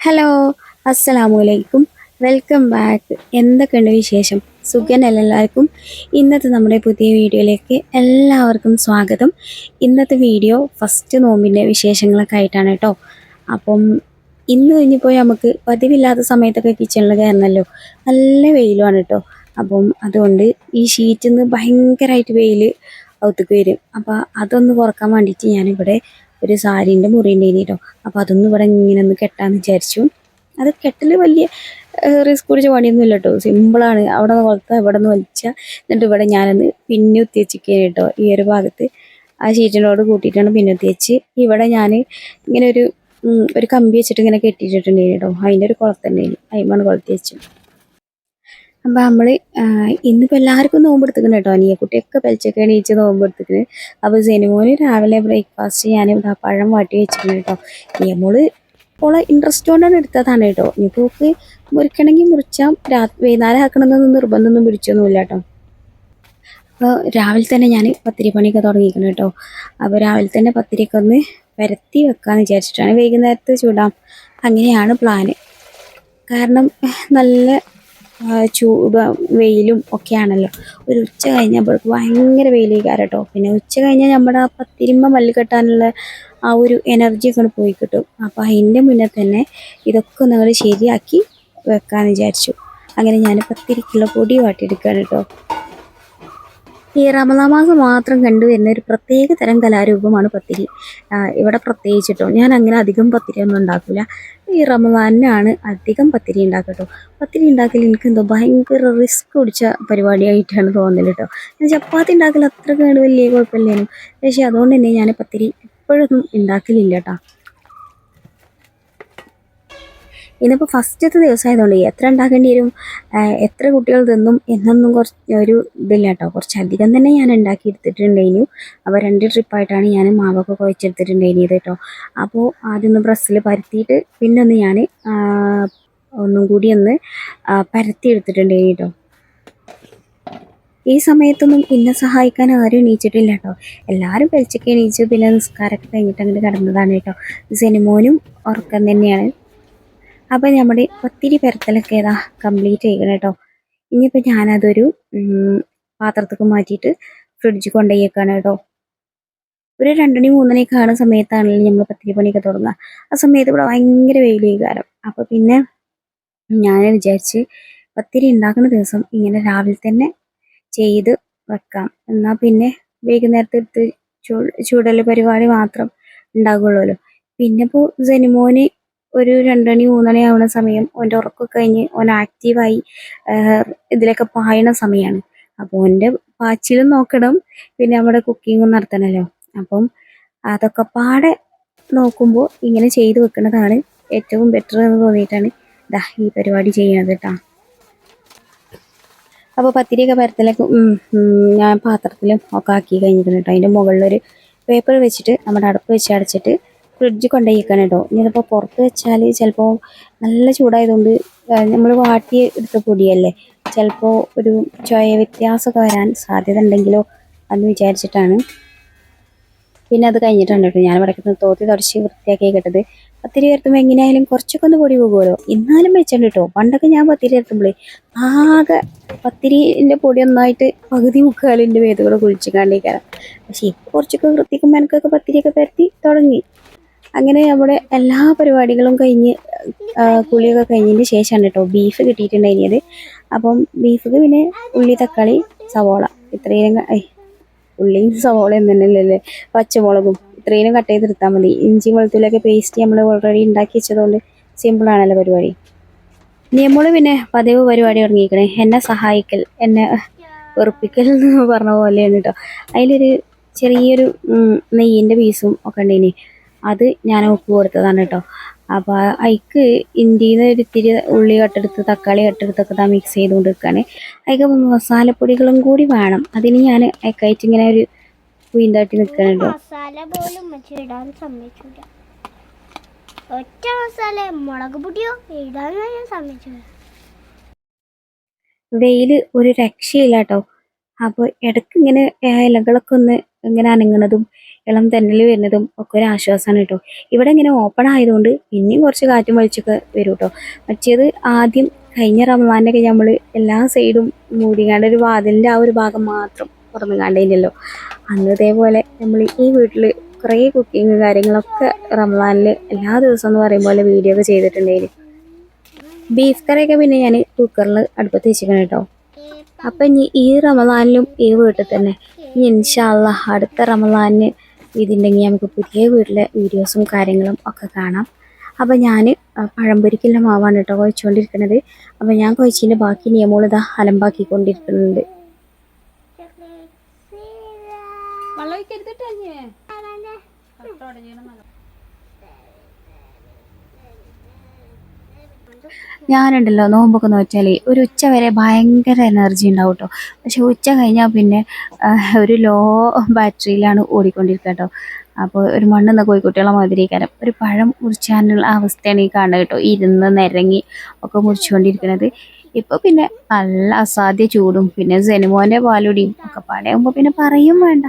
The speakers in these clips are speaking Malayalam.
ഹലോ, അസ്സലാമു അലൈക്കും. Welcome back. എന്തൊക്കെയുണ്ട് വിശേഷം? സുഖനല്ല എല്ലാവർക്കും. ഇന്നത്തെ നമ്മുടെ പുതിയ വീഡിയോയിലേക്ക് എല്ലാവർക്കും സ്വാഗതം. ഇന്നത്തെ വീഡിയോ ഫസ്റ്റ് നോമ്പിൻ്റെ വിശേഷങ്ങളൊക്കെ ആയിട്ടാണ് കേട്ടോ. അപ്പം ഇന്ന് കഴിഞ്ഞപ്പോൾ നമുക്ക് പതിവില്ലാത്ത സമയത്തൊക്കെ കിച്ചണിൽ കയറണമല്ലോ, നല്ല വെയിലുമാണ് കേട്ടോ. അപ്പം അതുകൊണ്ട് ഈ ഷീറ്റിൽ നിന്ന് ഭയങ്കരമായിട്ട് വെയിൽ അകത്തേക്ക് വരും. അപ്പോൾ അതൊന്ന് കുറക്കാൻ വേണ്ടിയിട്ട് ഞാനിവിടെ ഒരു സാരീൻ്റെ മുറി ഉണ്ടായിന് കേട്ടോ. അപ്പോൾ അതൊന്നും ഇവിടെ ഇങ്ങനെ ഒന്ന് കെട്ടാന്ന് വിചാരിച്ചു. അത് കെട്ടൽ വലിയ റിസ്ക് പിടിച്ച പണിയൊന്നുമില്ല കേട്ടോ, സിമ്പിളാണ്. അവിടെ നിന്ന് കൊളുത്തുക, ഇവിടെ നിന്ന് വലിച്ചാൽ, എന്നിട്ട് ഇവിടെ ഞാനൊന്ന് പിന്നെ കുത്തി വെച്ചിരിക്കുകയാണ് കേട്ടോ. ഈ ഒരു ഭാഗത്ത് ആ ഷീറ്റിനോട് കൂട്ടിയിട്ടാണ് പിന്നെ കുത്തി വെച്ച്. ഇവിടെ ഞാൻ ഇങ്ങനെ ഒരു കമ്പി വെച്ചിട്ട് ഇങ്ങനെ കെട്ടിയിട്ടുണ്ടായിരുന്നു കേട്ടോ. അതിൻ്റെ ഒരു കുളത്തുണ്ടായിരുന്നു, അതിമാണ് കൊളുത്തി വെച്ചു. അപ്പം നമ്മൾ ഇന്നിപ്പോൾ എല്ലാവർക്കും നോമ്പെടുത്തിക്കണം കേട്ടോ. കുട്ടിയൊക്കെ പലിച്ചൊക്കെ എണീച്ച് നോമ്പെടുത്തിക്കണ്. അപ്പോൾ സിനിമോന് രാവിലെ ബ്രേക്ക്ഫാസ്റ്റ് ഞാൻ ഇവിടെ പഴം വാട്ടി വെച്ചിട്ടുണ്ട് കേട്ടോ. നിയമോള് ഓളെ ഇൻട്രസ്റ്റ് കൊണ്ടാണ് എടുത്തതാണ് കേട്ടോ. ഇനിയിപ്പോൾ മുറിക്കണമെങ്കിൽ മുറിച്ചാൽ വൈകുന്നേരം ആക്കണമെന്നൊന്നും നിർബന്ധമൊന്നും പിടിച്ചൊന്നുമില്ല കേട്ടോ. അപ്പോൾ രാവിലെ തന്നെ ഞാൻ പത്തിരി പണിയൊക്കെ തുടങ്ങിയിരിക്കണം കേട്ടോ. അപ്പോൾ രാവിലെ തന്നെ പത്തിരിയൊക്കെ ഒന്ന് പരത്തി വെക്കാമെന്ന് വിചാരിച്ചിട്ടാണ്. വൈകുന്നേരത്ത് ചൂടാം, അങ്ങനെയാണ് പ്ലാന്. കാരണം നല്ല ചൂട് വെയിലും ഒക്കെയാണല്ലോ. ഒരു ഉച്ച കഴിഞ്ഞപ്പോഴേക്ക് ഭയങ്കര വെയിലേക്കാരം കേട്ടോ. പിന്നെ ഉച്ച കഴിഞ്ഞാൽ നമ്മുടെ ആ പത്തിരിമ്മ മല്ല് കെട്ടാനുള്ള ആ ഒരു എനർജി ഒക്കെ പോയി കിട്ടും. അപ്പോൾ അതിൻ്റെ മുന്നേ തന്നെ ഇതൊക്കെ നമ്മൾ ശരിയാക്കി വെക്കാമെന്ന് വിചാരിച്ചു. അങ്ങനെ ഞാൻ പത്തിരിക്കുള്ള പൊടി വാട്ടിയെടുക്കുകയാണ് കേട്ടോ. ഈ റമദാൻ മാസം മാത്രം കണ്ടുവരുന്ന ഒരു പ്രത്യേക തരം കലാരൂപമാണ് പത്തിരി. ഇവിടെ പ്രത്യേകിച്ചിട്ടോ ഞാൻ അങ്ങനെ അധികം പത്തിരി ഒന്നും ഉണ്ടാക്കില്ല. ഈ റമദാനിനാണ് അധികം പത്തിരി ഉണ്ടാക്കട്ടോ. പത്തിരി ഉണ്ടാക്കൽ എനിക്ക് എന്തോ ഭയങ്കര റിസ്ക് പിടിച്ച പരിപാടിയായിട്ടാണ് തോന്നൽ കേട്ടോ. ഞാൻ ചപ്പാത്തി ഉണ്ടാക്കൽ അത്ര കേട് വലിയ കുഴപ്പമില്ലേനും, പക്ഷേ അതുകൊണ്ട് തന്നെ ഞാൻ പത്തിരി ഇപ്പോഴൊന്നും ഉണ്ടാക്കലില്ല കേട്ടോ. ഇന്നിപ്പോൾ ഫസ്റ്റത്തെ ദിവസമായതുകൊണ്ട് എത്ര ഉണ്ടാക്കേണ്ടി വരും, എത്ര കുട്ടികൾ തിന്നും എന്നൊന്നും ഒരു ഇതില്ല കേട്ടോ. കുറച്ചധികം തന്നെ ഞാൻ ഉണ്ടാക്കി എടുത്തിട്ടുണ്ടായിരുന്നു. അപ്പോൾ 2 ട്രിപ്പായിട്ടാണ് ഞാൻ മാവൊക്കെ കുഴച്ചെടുത്തിട്ടുണ്ടായിരുന്നത് കേട്ടോ. അപ്പോൾ ആദ്യം ഒന്ന് പ്രസ്സിൽ പരത്തിയിട്ട് പിന്നെ ഒന്ന് ഞാൻ ഒന്നും കൂടി ഒന്ന് പരത്തി എടുത്തിട്ടുണ്ടായിരുന്നു കേട്ടോ. ഈ സമയത്തൊന്നും എന്നെ സഹായിക്കാൻ ആരും എണീച്ചിട്ടില്ല കേട്ടോ. എല്ലാവരും പെൽച്ചൊക്കെ എണീച്ച് പിന്നെ നിസ്കാരമൊക്കെ കഴിഞ്ഞിട്ട് അങ്ങോട്ട് കിടന്നതാണ് കേട്ടോ. സിനിമോനും ഉറക്കം തന്നെയാണ്. അപ്പോൾ നമ്മുടെ പത്തിരി പരത്തലൊക്കെ ഏതാ കംപ്ലീറ്റ് ചെയ്യണം കേട്ടോ. ഇനിയിപ്പോൾ ഞാനതൊരു പാത്രത്തേക്ക് മാറ്റിയിട്ട് ഫ്രിഡ്ജിൽ കൊണ്ടുപോയേക്കാണ് കേട്ടോ. ഒരു 2 മണി 3 മണിയൊക്കെ ആകുന്ന സമയത്താണെങ്കിലും നമ്മൾ പത്തിരി പണിയൊക്കെ തുടങ്ങുക. ആ സമയത്ത് ഇവിടെ ഭയങ്കര വെയിൽ കാരണം. അപ്പോൾ പിന്നെ ഞാൻ വിചാരിച്ച് പത്തിരി ഉണ്ടാക്കുന്ന ദിവസം ഇങ്ങനെ രാവിലെ തന്നെ ചെയ്ത് വെക്കാം. എന്നാൽ പിന്നെ വൈകുന്നേരത്തെ എടുത്ത് ചൂടൽ പരിപാടി മാത്രം ഉണ്ടാകുള്ളൂല്ലോ. പിന്നെ ഇപ്പോൾ ജനിമോന് ഒരു 2 മണി 3 മണി ആവുന്ന സമയം ഓൻ്റെ ഉറക്കമൊക്കെ കഴിഞ്ഞ് ഓൻ ആക്റ്റീവായി ഇതിലൊക്കെ പായണ സമയമാണ്. അപ്പോൾ ഓൻ്റെ പാച്ചിലും നോക്കണം, പിന്നെ നമ്മുടെ കുക്കിങ്ങും നടത്തണമല്ലോ. അപ്പം അതൊക്കെ പാടെ നോക്കുമ്പോൾ ഇങ്ങനെ ചെയ്ത് വെക്കുന്നതാണ് ഏറ്റവും ബെറ്റർ എന്ന് തോന്നിയിട്ടാണ് ഈ പരിപാടി ചെയ്യണത് കേട്ടോ. അപ്പോൾ പത്തിരിയൊക്കെ പരത്തലൊക്കെ ഞാൻ പാത്രത്തിലും ഒക്കെ ആക്കി കഴിഞ്ഞിട്ടുണ്ട് കേട്ടോ. അതിൻ്റെ മുകളിലൊരു പേപ്പർ വെച്ചിട്ട് നമ്മുടെ അടുപ്പ് വെച്ച് അടച്ചിട്ട് ഫ്രിഡ്ജിൽ കൊണ്ടുപോയി വെക്കണം കേട്ടോ. ഇനിയിപ്പോൾ പുറത്ത് വെച്ചാൽ ചിലപ്പോൾ നല്ല ചൂടായതുകൊണ്ട് നമ്മൾ വാട്ടി എടുത്ത പൊടിയല്ലേ, ചിലപ്പോൾ ഒരു ചൊയ വ്യത്യാസമൊക്കെ വരാൻ സാധ്യത ഉണ്ടെങ്കിലോ എന്ന് വിചാരിച്ചിട്ടാണ്. പിന്നെ അത് കഴിഞ്ഞിട്ടുണ്ട് കേട്ടോ ഞാൻ ഇവിടെ തോത്തി തുടച്ച് വൃത്തിയാക്കി കേട്ടത്. പത്തിരി വരുത്തുമ്പോൾ എങ്ങനെയായാലും കുറച്ചൊക്കെ ഒന്ന് പൊടി പോകുമല്ലോ, എന്നാലും വെച്ചിട്ടുണ്ട് കേട്ടോ. പണ്ടൊക്കെ ഞാൻ പത്തിരി വരുത്തുമ്പോഴേ ആകെ പത്തിരിൻ്റെ പൊടി ഒന്നായിട്ട് പകുതി മുക്കാലിൻ്റെ വേദുകൂടെ കുളിച്ച് കണ്ടേക്കാരം. പക്ഷേ ഇപ്പോൾ കുറച്ചൊക്കെ വൃത്തിക്കും എനിക്കൊക്കെ പത്തിരിയൊക്കെ പരത്തി തുടങ്ങി. അങ്ങനെ നമ്മുടെ എല്ലാ പരിപാടികളും കഴിഞ്ഞ് കുളിയൊക്കെ കഴിഞ്ഞതിന് ശേഷമാണ് കേട്ടോ ബീഫ് കിട്ടിയിട്ടുണ്ടായിരുന്നത്. അപ്പം ബീഫിക്ക് പിന്നെ ഉള്ളി തക്കാളി സവോള ഇത്രയും ഉള്ളിയും സവോളയും തന്നെയല്ലേ, പച്ചമുളകും ഇത്രയും കട്ട് ചെയ്തെടുത്താൽ മതി. ഇഞ്ചി വെളുത്തുള്ളിയൊക്കെ പേസ്റ്റ് നമ്മൾ ഓൾറെഡി ഉണ്ടാക്കി വെച്ചതുകൊണ്ട് സിമ്പിളാണല്ലോ പരിപാടി. നമ്മൾ പിന്നെ പതിവ് പരിപാടി തുടങ്ങിയിരിക്കണേ എന്നെ സഹായിക്കൽ, എന്നെ വെറുപ്പിക്കൽ എന്ന് പറഞ്ഞ പോലെയാണ് കേട്ടോ. അതിലൊരു ചെറിയൊരു നെയ്യിൻ്റെ പീസും ഒക്കെ ഉണ്ടേനി, അത് ഞാൻ ഉപ്പ് കൊടുത്തതാണ് കേട്ടോ. അപ്പോൾ അതിക്ക് ഇന്ത്യയിൽ നിന്ന് ഇത്തിരി ഉള്ളി കട്ടെടുത്ത് തക്കാളി കട്ടെടുത്തൊക്കെ മിക്സ് ചെയ്തുകൊണ്ട് വെക്കുകയാണ്. അതിക്ക് മസാലപ്പൊടികളും കൂടി വേണം. അതിന് ഞാൻ അയക്കായിട്ട് ഇങ്ങനെ ഒരു കുയിന്താട്ടി നിൽക്കണം കേട്ടോ. മസാല പോലും ഇടാൻ സമ്മതിച്ചില്ല. ഒറ്റ മസാല മുളക് പൊടിയോ ഇടാൻ ഞാൻ സമ്മതിച്ചില്ല. വെയിൽ ഒരു രക്ഷയില്ല കേട്ടോ. അപ്പോൾ ഇടയ്ക്ക് ഇങ്ങനെ ഇലകളൊക്കെ ഒന്ന് ഇങ്ങനെ അനങ്ങണതും ഇളം തെന്നൽ വരുന്നതും ഒക്കെ ഒരു ആശ്വാസമാണ് കേട്ടോ. ഇവിടെ ഇങ്ങനെ ഓപ്പൺ ആയതുകൊണ്ട് പിന്നെയും കുറച്ച് കാറ്റും വെളിച്ചൊക്കെ വരും കേട്ടോ. മറ്റേത് ആദ്യം കഴിഞ്ഞ റമദാനൊക്കെ നമ്മൾ എല്ലാ സൈഡും മൂടിക്കാണ്ട് ഒരു വാതിലിൻ്റെ ആ ഒരു ഭാഗം മാത്രം തുറന്നു കാണ്ടേനല്ലോ. അന്ന് ഇതേപോലെ നമ്മൾ ഈ വീട്ടിൽ കുറേ കുക്കിങ് കാര്യങ്ങളൊക്കെ റമദാനിൽ എല്ലാ ദിവസവും എന്ന് പറയുമ്പോൾ പോലെ വീഡിയോ ഒക്കെ ചെയ്തിട്ടുണ്ടായിരുന്നു. ബീഫ് കറിയൊക്കെ പിന്നെ ഞാൻ കുക്കറിൽ അടുപ്പത്ത് വെച്ചിരിക്കണം കേട്ടോ. അപ്പം ഇനി ഈ റമദാനിലും ഈ വീട്ടിൽ തന്നെ ഇനി ഇൻഷാ അല്ലാഹ് അടുത്ത റമദാനിന് ഇതിണ്ടെങ്കിൽ നമുക്ക് പുതിയ വീട്ടിലെ വീഡിയോസും കാര്യങ്ങളും ഒക്കെ കാണാം. അപ്പം ഞാൻ പഴംപൊരിക്കുള്ള മാവാണ് കേട്ടോ കുഴച്ചുകൊണ്ടിരിക്കുന്നത്. അപ്പം ഞാൻ കുഴച്ചതിൻ്റെ ബാക്കി നിയമങ്ങൾ ഇതാ അലമ്പാക്കിക്കൊണ്ടിരിക്കുന്നുണ്ട്. ഞാനുണ്ടല്ലോ നോമ്പൊക്കെ നോറ്റാൽ ഒരു ഉച്ച വരെ ഭയങ്കര എനർജി ഉണ്ടാവും കേട്ടോ. പക്ഷെ ഉച്ച കഴിഞ്ഞാൽ പിന്നെ ഒരു ലോ ബാറ്ററിയിലാണ് ഓടിക്കൊണ്ടിരിക്കുക കേട്ടോ. അപ്പോൾ ഒരു മണ്ണെന്ന കോഴിക്കുട്ടികളെ മാതിരിക്കാരം ഒരു പഴം മുറിച്ചാനുള്ള അവസ്ഥയാണ് ഈ കാണുന്നത് കേട്ടോ. ഇരുന്ന് നിരങ്ങി ഒക്കെ മുറിച്ചുകൊണ്ടിരിക്കുന്നത്. ഇപ്പോൾ പിന്നെ നല്ല അസാധ്യ ചൂടും പിന്നെ സെനിമോൻ്റെ പാലുടിയും ഒക്കെ പാടയാകുമ്പോൾ പിന്നെ പറയും വേണ്ട.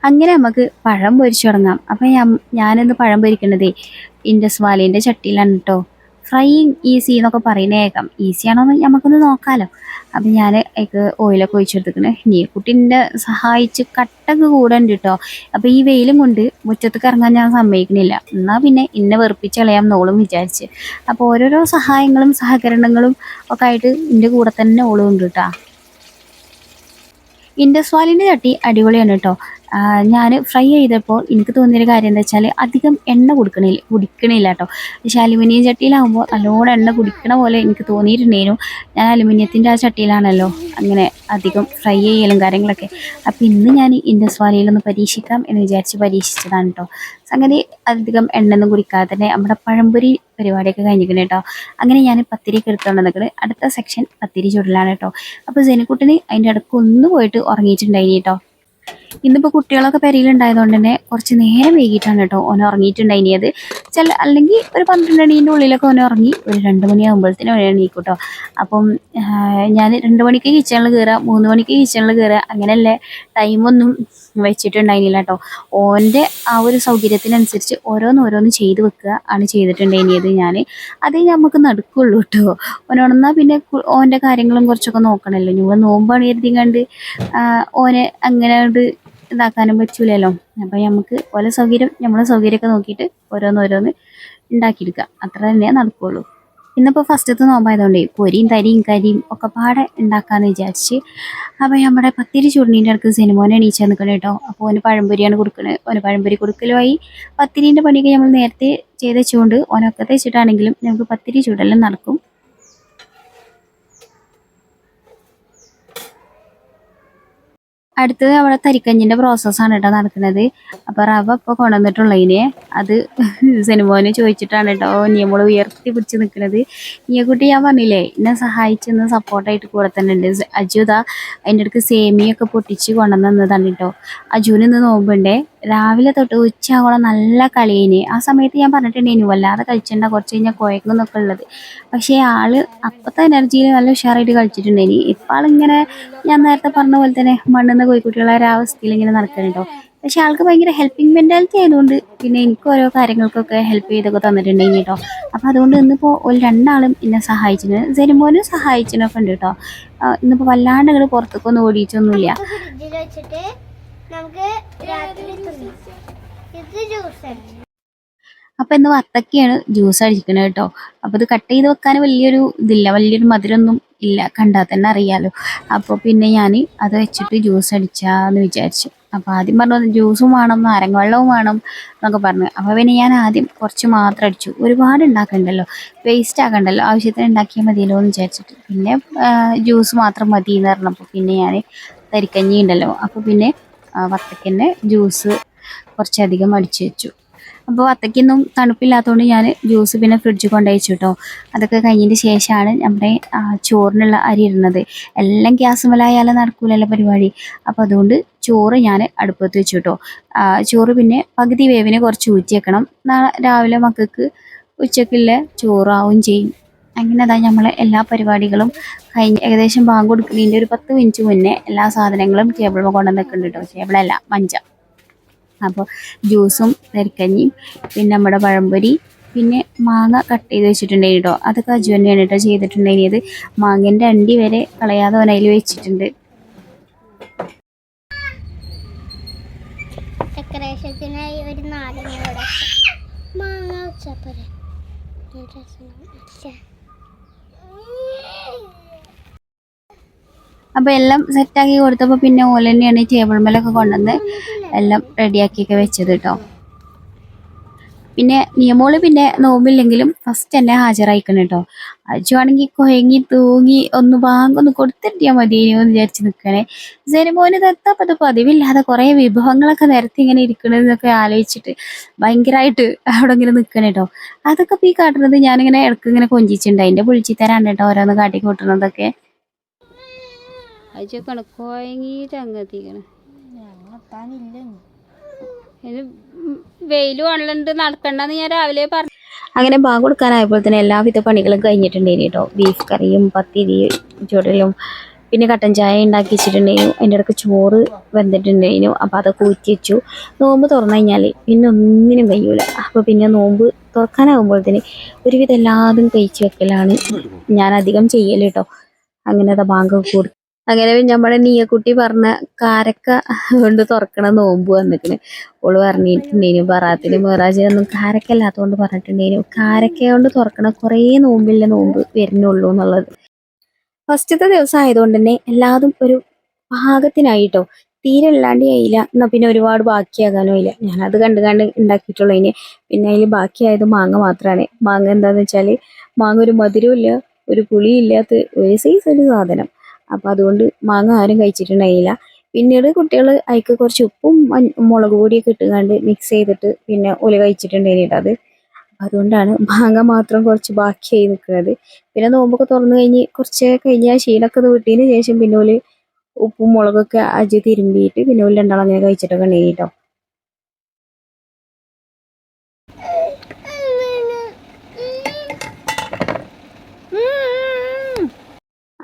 അങ്ങനെ നമുക്ക് പഴം പൊരിച്ചു തുടങ്ങാം. അപ്പം ഞാനിന്ന് പഴം പൊരിക്കണതേ ഇൻഡസ് വാലിൻ്റെ ചട്ടിയിലാണ് കേട്ടോ. ഫ്രൈയിങ് ഈസി എന്നൊക്കെ പറയുന്നത് കേൾക്കാം. ഈസിയാണോ എന്ന് നമുക്കൊന്ന് നോക്കാമല്ലോ. അപ്പം ഞാൻ അതിക്ക് ഓയിലൊക്കെ ഒഴിച്ചെടുത്തിക്കണ്. നീ കുട്ടീൻ്റെ സഹായിച്ച് കട്ടൊക്കെ കൂടെ ഉണ്ട് കേട്ടോ. അപ്പം ഈ വെയിലും കൊണ്ട് മുറ്റത്തേക്ക് ഇറങ്ങാൻ ഞാൻ സമ്മതിക്കണില്ല. എന്നാൽ പിന്നെ ഇന്നെ വെറുപ്പിച്ച് കളയാം എന്നോളും വിചാരിച്ച്. അപ്പോൾ ഓരോരോ സഹായങ്ങളും സഹകരണങ്ങളും ഒക്കെ ആയിട്ട് എൻ്റെ കൂടെ തന്നെ ഓളും ഉണ്ട് കേട്ടോ. ഇൻഡസ് വാലിൻ്റെ ചട്ടി അടിപൊളിയാണ് കേട്ടോ. ഞാൻ ഫ്രൈ ചെയ്തപ്പോൾ എനിക്ക് തോന്നിയൊരു കാര്യം എന്താ വെച്ചാൽ അധികം എണ്ണ കുടിക്കണില്ല കേട്ടോ. പക്ഷെ അലുമിനിയം ചട്ടിയിലാകുമ്പോൾ നല്ലോണം എണ്ണ കുടിക്കണ പോലെ എനിക്ക് തോന്നിയിട്ടുണ്ടായിരുന്നു. ഞാൻ അലുമിനിയത്തിൻ്റെ ആ ചട്ടിയിലാണല്ലോ അങ്ങനെ അധികം ഫ്രൈ ചെയ്യലും കാര്യങ്ങളൊക്കെ. അപ്പോൾ ഇന്ന് ഞാൻ ഇൻഡസ് വാലിയിലൊന്ന് പരീക്ഷിക്കാം എന്ന് വിചാരിച്ച് പരീക്ഷിച്ചതാണ് കേട്ടോ. സംഗതി അധികം എണ്ണയൊന്നും കുടിക്കാതെ തന്നെ നമ്മുടെ പഴംപൊരി പരിപാടിയൊക്കെ കഴിഞ്ഞിരിക്കണം കേട്ടോ. അങ്ങനെ ഞാൻ പത്തിരിയൊക്കെ എടുത്തുകൊണ്ട് നിൽക്കുന്നത്. അടുത്ത സെക്ഷൻ പത്തിരി ചുടലാണ് കേട്ടോ. അപ്പോൾ സെനിക്കുട്ടിന് അതിൻ്റെ ഇടയ്ക്ക് ഒന്ന് പോയിട്ട് ഉറങ്ങിയിട്ടുണ്ടായിനി കേട്ടോ. ഇന്നിപ്പോൾ കുട്ടികളൊക്കെ പെരയിലുണ്ടായതുകൊണ്ട് തന്നെ കുറച്ച് നേരം വൈകിട്ടാണ് കേട്ടോ ഓൻ ഉറങ്ങിയിട്ടുണ്ടായിനിയത്. അല്ലെങ്കിൽ ഒരു 12 മണീൻ്റെ ഉള്ളിലൊക്കെ ഓൻ ഉറങ്ങി ഒരു 2 മണിയാകുമ്പോഴത്തേനും ഓൻ എണീക്കും കേട്ടോ. അപ്പം ഞാൻ 2 മണിക്ക് കിച്ചണിൽ കയറുക 3 മണിക്ക് കിച്ചണിൽ കയറുക അങ്ങനെയല്ലേ ടൈമൊന്നും വെച്ചിട്ടുണ്ടായിരുന്നില്ല കേട്ടോ. ഓൻ്റെ ആ ഒരു സൗകര്യത്തിനനുസരിച്ച് ഓരോന്ന് ചെയ്ത് വെക്കുക ആണ് ചെയ്തിട്ടുണ്ടായിരുന്നത് ഞാൻ. അതേ നമുക്ക് നടക്കുള്ളൂ കേട്ടോ. ഓൻ ഉണർന്നാൽ പിന്നെ ഓൻ്റെ കാര്യങ്ങളും കുറച്ചൊക്കെ നോക്കണമല്ലോ. നമ്മൾ നോമ്പാണ് കരുതി കണ്ട് ഓനെ അങ്ങനെ ഇതാക്കാനും പറ്റൂലല്ലോ. അപ്പം നമുക്ക് ഓരോ സൗകര്യം നമ്മളെ സൗകര്യമൊക്കെ നോക്കിയിട്ട് ഓരോന്ന് ഉണ്ടാക്കിയെടുക്കുക. അത്ര തന്നെ നടക്കുള്ളൂ. ഇന്നിപ്പോൾ ഫസ്റ്റത്തെ നോമ്പായതുകൊണ്ടേ പൊരിയും തരിയും കരിയും ഒക്കെ പാടെ ഉണ്ടാക്കാമെന്ന് വിചാരിച്ച്. അപ്പോൾ നമ്മുടെ പത്തിരി ചുടണീൻ്റെ അടുത്ത് സിനിമോനെ എണീച്ചാൽ നിൽക്കണം കേട്ടോ. അപ്പോൾ ഓന് പഴംപൊരിയാണ് കൊടുക്കുന്നത്. ഓന് പഴംപൊരി കൊടുക്കലുമായി പത്തിരീൻ്റെ പണിയൊക്കെ നമ്മൾ നേരത്തെ ചെയ്ത് വെച്ചുകൊണ്ട് ഓനൊക്കെ വെച്ചിട്ടാണെങ്കിലും നമുക്ക് പത്തിരി ചുടലും നടക്കും. അടുത്തത് അവിടെ തരിക്കഞ്ഞിൻ്റെ പ്രോസസ്സാണ് കേട്ടോ നടക്കുന്നത്. അപ്പോൾ റവ ഇപ്പോൾ കൊണ്ടുവന്നിട്ടുള്ളതിനെ അത് സിനിമോന് ചോദിച്ചിട്ടാണ് കേട്ടോ നമ്മൾ ഉയർത്തി പിടിച്ച് നിൽക്കുന്നത്. കുട്ടി ഞാൻ പറഞ്ഞില്ലേ എന്നെ സഹായിച്ചെന്ന് സപ്പോർട്ടായിട്ട് കൂടെ തന്നെ ഉണ്ട്. അജുദാ അതിൻ്റെ അടുക്ക് സേമിയൊക്കെ പൊട്ടിച്ച് കൊണ്ടുവന്നതാണ് കേട്ടോ. അജുവിന് ഇന്ന് നോമ്പുണ്ടേ. രാവിലെ തൊട്ട് ഉച്ചയാവോളം നല്ല കളിയേനെ. ആ സമയത്ത് ഞാൻ പറഞ്ഞിട്ടുണ്ടേനു വല്ലാതെ കളിച്ചിട്ടുണ്ട കുറച്ച് കഴിഞ്ഞാൽ കുഴങ്ങുന്നൊക്കെ ഉള്ളത്. പക്ഷേ ആള് അപ്പോഴത്തെ എനർജിയിൽ നല്ല ഉഷാറായിട്ട് കളിച്ചിട്ടുണ്ടേനി. ഇപ്പോൾ ആളിങ്ങനെ ഞാൻ നേരത്തെ പറഞ്ഞ പോലെ തന്നെ മണ്ണെന്ന കോഴിക്കുട്ടികളെ ആ അവസ്ഥയിൽ ഇങ്ങനെ നടക്കുന്നുണ്ടോ. പക്ഷെ ആൾക്ക് ഭയങ്കര ഹെൽപ്പിംഗ് മെൻറ്റാലിറ്റി ആയതുകൊണ്ട് പിന്നെ എനിക്ക് ഓരോ കാര്യങ്ങൾക്കൊക്കെ ഹെൽപ്പ് ചെയ്തൊക്കെ തന്നിട്ടുണ്ടെങ്കിൽ കേട്ടോ. അപ്പോൾ അതുകൊണ്ട് ഇന്നിപ്പോൾ ഒരു 2 ആളും എന്നെ സഹായിച്ചിട്ടുണ്ട്. സെനിമോനും സഹായിച്ചതിനൊക്കെ ഉണ്ട് കേട്ടോ. ഇന്നിപ്പോൾ വല്ലാണ്ട് അങ്ങോട്ട് പുറത്തേക്കൊന്നും ഓടിയിട്ടൊന്നുമില്ല. അപ്പം ഇന്ന് വത്തക്കയാണ് ജ്യൂസ് അടിക്കുന്നത് കേട്ടോ. അപ്പോൾ ഇത് കട്ട് ചെയ്ത് വെക്കാൻ വലിയൊരു മധുരമൊന്നും ഇല്ല, കണ്ടാൽ തന്നെ അറിയാലോ. അപ്പോൾ പിന്നെ ഞാൻ അത് വെച്ചിട്ട് ജ്യൂസ് അടിച്ചാന്ന് വിചാരിച്ചു. അപ്പോൾ ആദ്യം പറഞ്ഞു ജ്യൂസും വേണം നാരങ്ങ വെള്ളവും വേണം എന്നൊക്കെ പറഞ്ഞു. അപ്പോൾ പിന്നെ ഞാൻ ആദ്യം കുറച്ച് മാത്രം അടിച്ചു. ഒരുപാട് ഉണ്ടാക്കണ്ടല്ലോ, വേസ്റ്റ് ആക്കണ്ടല്ലോ, ആവശ്യത്തിന് ഉണ്ടാക്കിയാൽ മതിയല്ലോ എന്ന് വിചാരിച്ചിട്ട്. പിന്നെ ജ്യൂസ് മാത്രം മതി എന്ന് പറഞ്ഞപ്പോൾ പിന്നെ ഞാൻ തരിക്കഞ്ഞി ഉണ്ടല്ലോ അപ്പോൾ പിന്നെ വത്തക്കൻ്റെ ജ്യൂസ് കുറച്ചധികം അടിച്ചു വെച്ചു. അപ്പോൾ വത്തക്കൊന്നും തണുപ്പില്ലാത്തതുകൊണ്ട് ഞാൻ ജ്യൂസ് പിന്നെ ഫ്രിഡ്ജിൽ കൊണ്ടുവച്ചു കേട്ടോ. അതൊക്കെ കഴിഞ്ഞതിന് ശേഷമാണ് നമ്മുടെ ചോറിനുള്ള അരി ഇടുന്നത്. എല്ലാം ഗ്യാസ് മേലായാലും നടക്കൂലല്ലോ പരിപാടി. അപ്പോൾ അതുകൊണ്ട് ചോറ് ഞാൻ അടുപ്പത്ത് വെച്ചു കേട്ടോ. ചോറ് പിന്നെ പകുതി വേവിന് കുറച്ച് ഊറ്റി വെക്കണം. നാളെ രാവിലെ മക്കൾക്ക് ഉച്ചക്കുള്ള ചോറാവും ചെയ്യും. അങ്ങനെ അതാ നമ്മളെ എല്ലാ പരിപാടികളും കഴിഞ്ഞ് ഏകദേശം ബാങ്ക് കൊടുക്കുന്നതിൻ്റെ ഒരു 10 മിനിറ്റ് മുന്നേ എല്ലാ സാധനങ്ങളും ടേബിളിൽ കൊണ്ടുവന്ന് വെക്കുന്നുണ്ട് കേട്ടോ. ടേബിളല്ല, മഞ്ച. അപ്പോൾ ജ്യൂസും നെരിക്കഞ്ഞിയും പിന്നെ നമ്മുടെ പഴംപൊരി പിന്നെ മാങ്ങ കട്ട് ചെയ്ത് വെച്ചിട്ടുണ്ടായി കേട്ടോ. അതൊക്കെ അജു തന്നെയാണ് കേട്ടോ ചെയ്തിട്ടുണ്ടായിരുന്നത്. മാങ്ങേൻ്റെ അണ്ടി വരെ കളയാതെ അവനതിൽ വെച്ചിട്ടുണ്ട്. ഡെക്കറേഷത്തിനായി ഒരു നാരങ്ങ മാങ്ങ വെച്ചപ്പോരെ അപ്പോൾ എല്ലാം സെറ്റാക്കി കൊടുത്തപ്പോൾ പിന്നെ ഓല തന്നെയാണ് ടേബിൾ മേലൊക്കെ കൊണ്ടുവന്ന് എല്ലാം റെഡിയാക്കിയൊക്കെ വെച്ചത് കേട്ടോ. പിന്നെ നിയമോള് പിന്നെ നോമ്പില്ലെങ്കിലും ഫസ്റ്റ് എന്നെ ഹാജരായിക്കണം കേട്ടോ. അജുവാണെങ്കിൽ കുഴങ്ങി തൂങ്ങി ഒന്ന് ബാങ്കൊന്ന് കൊടുത്തിട്ടിയാൽ മതിയെന്ന് വിചാരിച്ച് നിൽക്കണേ. ജനുമോന് തത്തപ്പത് പതിവില്ലാതെ കുറേ വിഭവങ്ങളൊക്കെ നിരത്തി ഇങ്ങനെ ഇരിക്കണമെന്നൊക്കെ ആലോചിച്ചിട്ട് ഭയങ്കരമായിട്ട് അവിടെ ഇങ്ങനെ നിൽക്കണേ കേട്ടോ. അതൊക്കെ ഇപ്പോൾ ഈ കാട്ടുന്നത് ഞാനിങ്ങനെ ഇടയ്ക്ക് ഇങ്ങനെ കൊഞ്ചിച്ചിട്ടുണ്ട്. അതിൻ്റെ പൊളിച്ചി തരാണ്ട് കേട്ടോ ഓരോന്ന് കാട്ടി കൂട്ടുന്നതൊക്കെ. അജൊക്കെ കുഴങ്ങിയിട്ട് അങ്ങെത്തിക്കണേ. വെയിലും ഉള്ളുണ്ട് നടക്കണ്ടെന്ന് ഞാൻ രാവിലെ പറഞ്ഞു. അങ്ങനെ ബാങ്ക് കൊടുക്കാനായപ്പോൾ തന്നെ എല്ലാവിധ പണികളും കഴിഞ്ഞിട്ടുണ്ടായിരുന്നു കേട്ടോ. ബീഫ് കറിയും പത്തിരി ചുടലും പിന്നെ കട്ടൻ ചായ ഉണ്ടാക്കി വെച്ചിട്ടുണ്ടായിരുന്നു. അതിൻ്റെ ഇടയ്ക്ക് ചോറ് വെന്തിട്ടുണ്ടായിരുന്നു. അപ്പോൾ അതൊക്കെ ഊറ്റി വെച്ചു. നോമ്പ് തുറന്നു കഴിഞ്ഞാൽ പിന്നെ ഒന്നിനും കഴിയൂല. അപ്പോൾ പിന്നെ നോമ്പ് തുറക്കാനാകുമ്പോഴത്തേന് ഒരുവിധം എല്ലാതും കഴിച്ച് വെക്കലാണ് ഞാൻ അധികം ചെയ്യൽ കേട്ടോ. അങ്ങനെ അത് ബാങ്ക് കൊടുക്കും. അങ്ങനെ നമ്മുടെ നീയക്കുട്ടി പറഞ്ഞ കാരക്ക കൊണ്ട് തുറക്കണ നോമ്പ് വന്നിക്കണ്. ഓള് പറഞ്ഞിട്ടുണ്ടേനു ബറാത്തിനും മെറാജിനൊന്നും കാരക്ക അല്ലാത്തതുകൊണ്ട് പറഞ്ഞിട്ടുണ്ടേനു കാരക്ക കൊണ്ട് തുറക്കണ കുറേ നോമ്പില്ല നോമ്പ് വരുന്നുള്ളൂ എന്നുള്ളത്. ഫസ്റ്റത്തെ ദിവസം ആയതുകൊണ്ട് തന്നെ എല്ലാതും ഒരു പാകത്തിനായിട്ടോ. തീരെ ഇല്ലാണ്ട് ആയില്ല, എന്നാൽ പിന്നെ ഒരുപാട് ബാക്കിയാകാനും ഇല്ല. ഞാനത് കണ്ട് ഉണ്ടാക്കിയിട്ടുള്ളൂ. ഇനി പിന്നെ അതിൽ ബാക്കിയായത് മാങ്ങ മാത്രമാണ്. മാങ്ങ എന്താന്ന് വെച്ചാൽ മാങ്ങ ഒരു മധുരവും ഇല്ല ഒരു പുളിയില്ലാത്ത ഒരു സൈസ് ഒരു സാധനം. അപ്പം അതുകൊണ്ട് മാങ്ങ ആരും കഴിച്ചിട്ടുണ്ടായില്ല. പിന്നീട് കുട്ടികൾ അതിക്ക് കുറച്ച് ഉപ്പും മുളക് പൊടിയൊക്കെ ഇട്ടുകൊണ്ട് മിക്സ് ചെയ്തിട്ട് പിന്നെ ഓല് കഴിച്ചിട്ടുണ്ടായിട്ട് അത്. അതുകൊണ്ടാണ് മാങ്ങ മാത്രം കുറച്ച് ബാക്കിയായി നിൽക്കുന്നത്. പിന്നെ നോമ്പൊക്കെ തുറന്നു കഴിഞ്ഞ് കുറച്ച് കഴിഞ്ഞ് ആ ക്ഷീണമൊക്കെ വിട്ടതിന് ശേഷം പിന്നെ ഓല് ഉപ്പും മുളകൊക്കെ അജ് തിരുമ്പിയിട്ട് പിന്നെ ഓല് രണ്ടാളും അങ്ങനെ കഴിച്ചിട്ടൊക്കെ ഉണ്ടായി കേട്ടോ.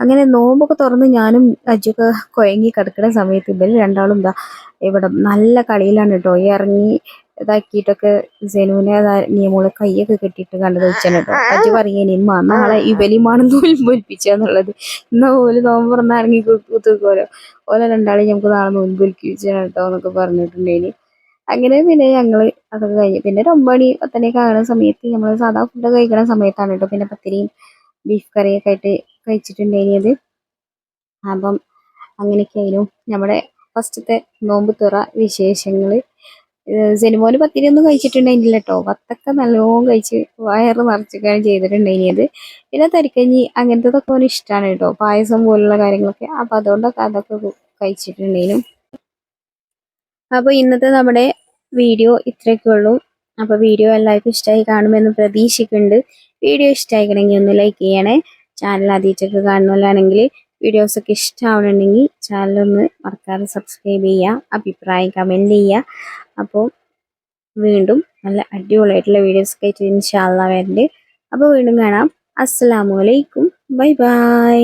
അങ്ങനെ നോമ്പൊക്കെ തുറന്ന് ഞാനും അജുക്കെ കുഴങ്ങി കിടക്കുന്ന സമയത്ത് ഇവര് രണ്ടാളും എന്താ ഇവിടെ നല്ല കളിയിലാണ് കേട്ടോ. ഇറങ്ങി ഇതാക്കിയിട്ടൊക്കെ സെനുവിനെ നിയമോള് കൈയൊക്കെ കെട്ടിയിട്ട് കണ്ടത് വെച്ചാണ് കേട്ടോ. അജു പറയേനി നാളെ ഇവലിമാണ് നോൽപ്പൊലിപ്പിച്ചാന്നുള്ളത്. എന്നാ ഓല് നോമ്പ് തുറന്ന് ഇറങ്ങി കുത്തിക്കോലോ ഓലെ രണ്ടാളെ നമുക്ക് നാളെ നോൽപ്പൊലിപ്പിച്ചാണ് കേട്ടോ എന്നൊക്കെ പറഞ്ഞിട്ടുണ്ടേനി. അങ്ങനെ പിന്നെ ഞങ്ങള് അതൊക്കെ കഴിഞ്ഞു. പിന്നെ ഒരു 9 മണി 10 മണിയൊക്കെ ആകുന്ന സമയത്ത് നമ്മൾ സാധാ ഫുഡ് കഴിക്കുന്ന സമയത്താണ് കേട്ടോ പിന്നെ പത്തിരിയും ബീഫ് കറിയൊക്കെ ആയിട്ട് കഴിച്ചിട്ടുണ്ടായിരുന്നത്. അപ്പം അങ്ങനെയൊക്കെയായിരുന്നു നമ്മുടെ ഫസ്റ്റത്തെ നോമ്പ് തുറ വിശേഷങ്ങൾ. സിനിമോന് പത്തിരി ഒന്നും കഴിച്ചിട്ടുണ്ടായിരുന്നില്ല കേട്ടോ. വത്തക്ക നല്ലോണം കഴിച്ച് വയറ് നിറച്ചിട്ടാണ് ചെയ്തിട്ടുണ്ടായിരുന്നത്. പിന്നെ തരിക്കഞ്ഞി അങ്ങനത്തതൊക്കെ ഓന് ഇഷ്ടമാണ് കേട്ടോ, പായസം പോലുള്ള കാര്യങ്ങളൊക്കെ. അപ്പം അതുകൊണ്ടൊക്കെ അതൊക്കെ കഴിച്ചിട്ടുണ്ടായിരുന്നു. അപ്പോൾ ഇന്നത്തെ നമ്മുടെ വീഡിയോ ഇത്രയൊക്കെ ഉള്ളൂ. അപ്പോൾ വീഡിയോ എല്ലാവർക്കും ഇഷ്ടമായി കാണുമെന്ന് പ്രതീക്ഷിക്കുന്നുണ്ട്. വീഡിയോ ഇഷ്ടമായിക്കണമെങ്കിൽ ഒന്ന് ലൈക്ക് ചെയ്യണേ. ചാനൽ ആദ്യമായിട്ടൊക്കെ കാണുന്നവരാണെങ്കിൽ വീഡിയോസൊക്കെ ഇഷ്ടമാവണമെങ്കിൽ ചാനലൊന്ന് മറക്കാതെ സബ്സ്ക്രൈബ് ചെയ്യുക, അഭിപ്രായം കമൻറ്റ് ചെയ്യുക. അപ്പോൾ വീണ്ടും നല്ല അടിപൊളിയായിട്ടുള്ള വീഡിയോസൊക്കെ ആയിട്ട് ഇൻഷാ അല്ലാഹ് വരുന്നുണ്ട്. അപ്പോൾ വീണ്ടും കാണാം. അസ്സലാമു അലൈക്കും. Bye bye.